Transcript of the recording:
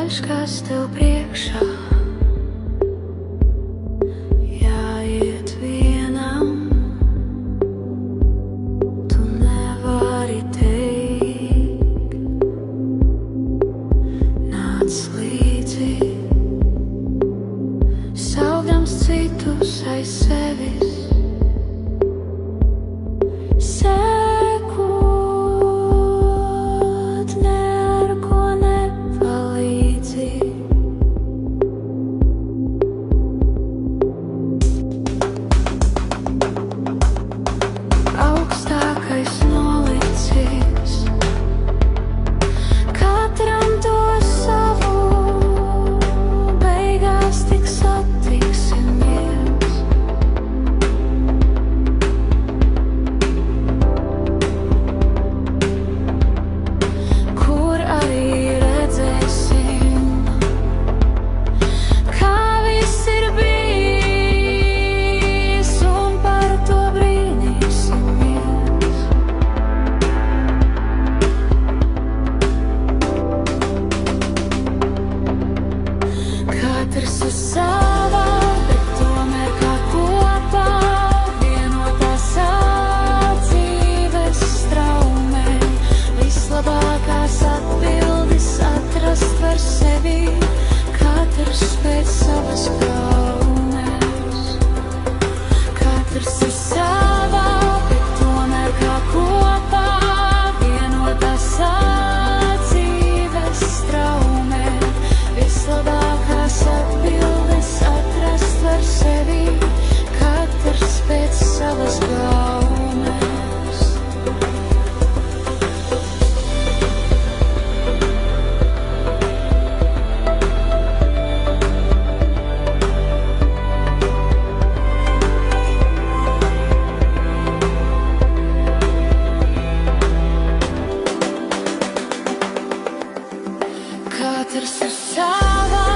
ceļš, kas tev priekšā. Jāiet vienam, tu nevari teikt. Nāc līdzi, saugdams citus aiz sevis. Sekot, ne ar ko nepalīdzi. Augstākais nolicis, katram to savu, beigās tik satiksimies. Kur arī redzēsim, kā viss ir bijis, un par to brīnīsimies. Katrs uz savā, bet tomēr kā kopā, vienotās dzīves straumē. Vislabākās atbildes atrast var sevi, katrs pēc savas gaumes. Katrs uz savā, bet tomēr kā kopā, vienotās dzīves straumē. Vislabākās atbildes atrast var sevi, katrs pēc savas gaumes. Katrs uz savā,